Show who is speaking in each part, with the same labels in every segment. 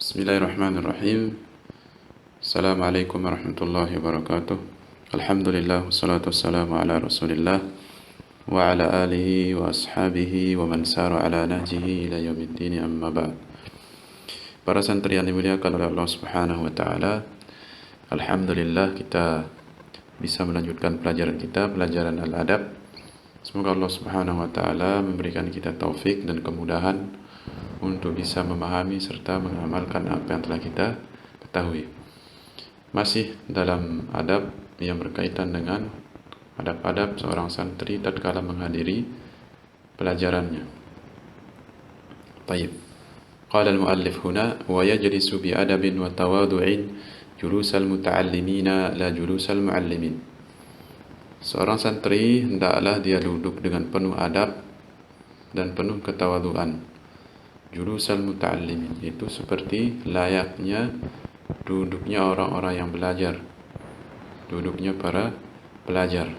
Speaker 1: Bismillahirrahmanirrahim. Assalamualaikum warahmatullahi wabarakatuh. Alhamdulillah wassalatu wassalamu ala Rasulillah wa ala alihi wa ashabihi wa man sara ala nahjihi ila yaumiddin, amma ba'd. Para santri yang dimuliakan oleh Allah Subhanahu wa taala, alhamdulillah kita bisa melanjutkan pelajaran kita, pelajaran al-adab. Semoga Allah Subhanahu wa taala memberikan kita taufik dan kemudahan untuk bisa memahami serta mengamalkan apa yang telah kita ketahui. Masih dalam adab yang berkaitan dengan adab-adab seorang santri tatkala menghadiri pelajarannya. Baik. Qala al-muallif huna wa yajlisu bi adabin wa tawadu'in julusal muta'allimina la julusal muallimin. Seorang santri hendaklah dia duduk dengan penuh adab dan penuh ketawaduan. Julusal muta'allimin itu seperti layaknya duduknya orang-orang yang belajar, duduknya para pelajar.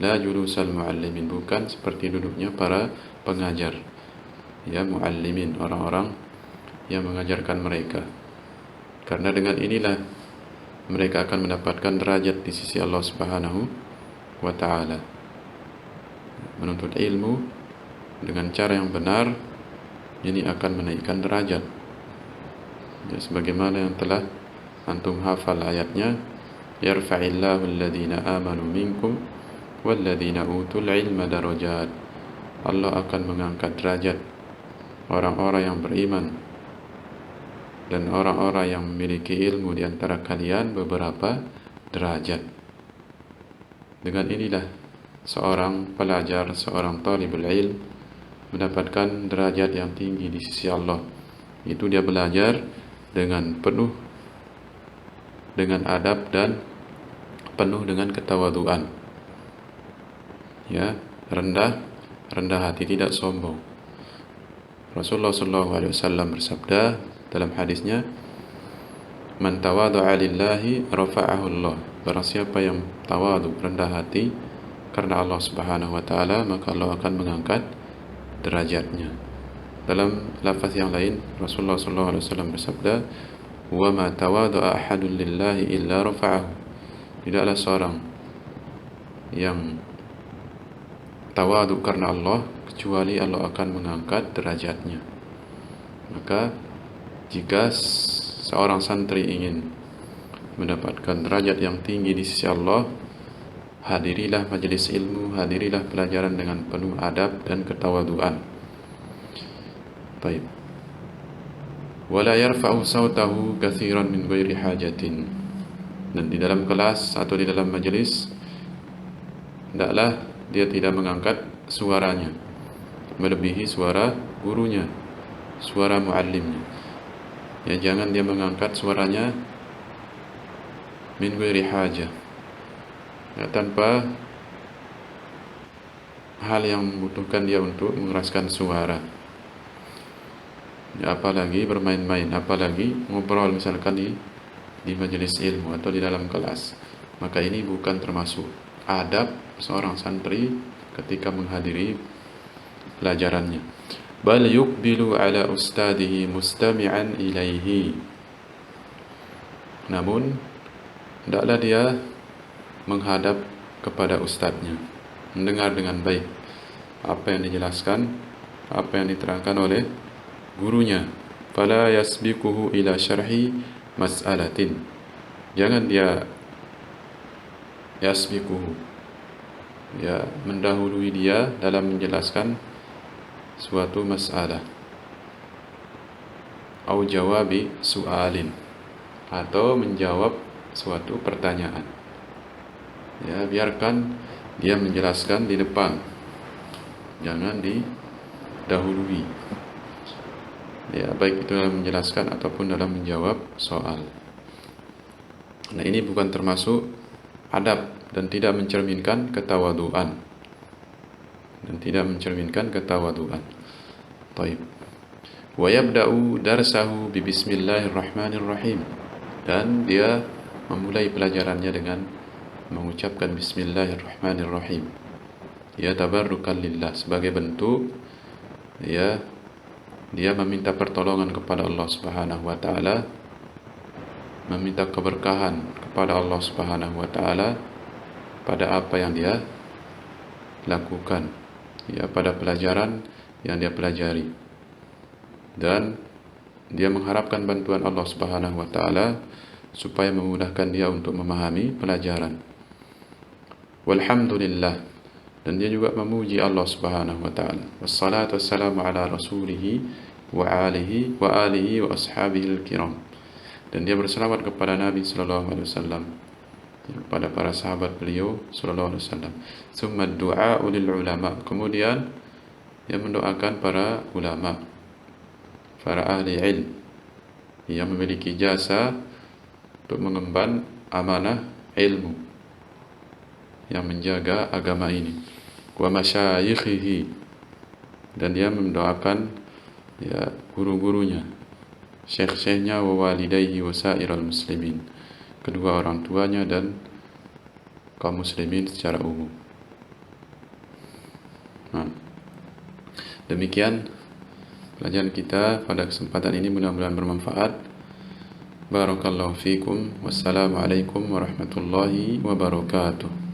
Speaker 1: La julusal muallimin, bukan seperti duduknya para pengajar. Ya, muallimin, orang-orang yang mengajarkan mereka. Karena dengan inilah mereka akan mendapatkan derajat di sisi Allah Subhanahu wa taala. Menuntut ilmu dengan cara yang benar ini akan menaikkan derajat. Ya, sebagaimana yang telah antum hafal ayatnya, yarfa'illahu alladhina amanu minkum walladhina utul ilma darajat. Allah akan mengangkat derajat orang-orang yang beriman dan orang-orang yang memiliki ilmu di antara kalian beberapa derajat. Dengan inilah seorang pelajar, seorang talibul ilm mendapatkan derajat yang tinggi di sisi Allah. Itu dia belajar dengan penuh dengan adab dan penuh dengan ketawaduan. Ya, rendah hati, tidak sombong. Rasulullah SAW bersabda dalam hadisnya, "Man tawadu'a lillahi rafa'ahu Allah." Barang siapa yang tawadu, rendah hati karena Allah Subhanahu wa taala, maka Allah akan mengangkat derajatnya. Dalam lafaz yang lain, Rasulullah SAW bersabda, "Wa ma tawadu'a ahadun lillahi illa rafa'ahu." Tidaklah seorang yang tawadu karena Allah kecuali Allah akan mengangkat derajatnya. Maka jika seorang santri ingin mendapatkan derajat yang tinggi di sisi Allah, hadirilah majelis ilmu, hadirilah pelajaran dengan penuh adab dan ketawaduan. Baik. Wala yarfa'u sautahu katsiran min ghairi hajatin. Dan di dalam kelas atau di dalam majelis hendaklah dia tidak mengangkat suaranya melebihi suara gurunya, suara muallimnya. Ya, jangan dia mengangkat suaranya min ghairi hajah, ya, tanpa hal yang membutuhkan dia untuk mengeraskan suara. Ya, apalagi bermain-main, apalagi ngobrol misalkan di majelis ilmu atau di dalam kelas. Maka ini bukan termasuk adab seorang santri ketika menghadiri pelajarannya. Bal yuqbilu ala ustadihi mustami'an ilaihi. Namun hendaklah dia menghadap kepada ustadznya, mendengar dengan baik apa yang dijelaskan, apa yang diterangkan oleh gurunya. Fala yasbiquhu ila syarhi mas'alatin. Jangan dia yasbiquhu, ya, mendahului dia dalam menjelaskan suatu masalah. Au jawabi su'alin, atau menjawab suatu pertanyaan. Ya, biarkan dia menjelaskan di depan, jangan didahului. Ya, baik itu dalam menjelaskan ataupun dalam menjawab soal. Nah, ini bukan termasuk adab dan tidak mencerminkan ketawaduan. Baik. Wa yabda'u darsahu bi bismillahirrahmanirrahim. Dan dia memulai pelajarannya dengan mengucapkan bismillahirrahmanirrahim. Ya, tabarrukan lillah, sebagai bentuk ya dia meminta pertolongan kepada Allah Subhanahu wa taala, meminta keberkahan kepada Allah Subhanahu wa taala pada apa yang dia lakukan, ya, pada pelajaran yang dia pelajari, dan dia mengharapkan bantuan Allah Subhanahu wa taala supaya memudahkan dia untuk memahami pelajaran. Walhamdulillah, dan dia juga memuji Allah Subhanahu wa taala. Wassalatu wassalamu ala rasulih wa alihi wa ashabihi al-kiram. Dan dia berselawat kepada Nabi sallallahu alaihi wasallam, kepada para sahabat beliau sallallahu alaihi wasallam. Tsumma du'a lil ulama. Kemudian dia mendoakan para ulama, para ahli ilm yang memiliki jasa untuk mengemban amanah ilmu, yang menjaga agama ini. Wa masyayikhihi, dan dia mendoakan, ya, guru-gurunya, syekh-syekhnya, wa walidayhi wa sa'iral muslimin, kedua orang tuanya dan kaum muslimin secara umum. Nah, demikian pelajaran kita pada kesempatan ini, mudah-mudahan bermanfaat. Barakallahu fikum. Wassalamualaikum warahmatullahi wabarakatuh.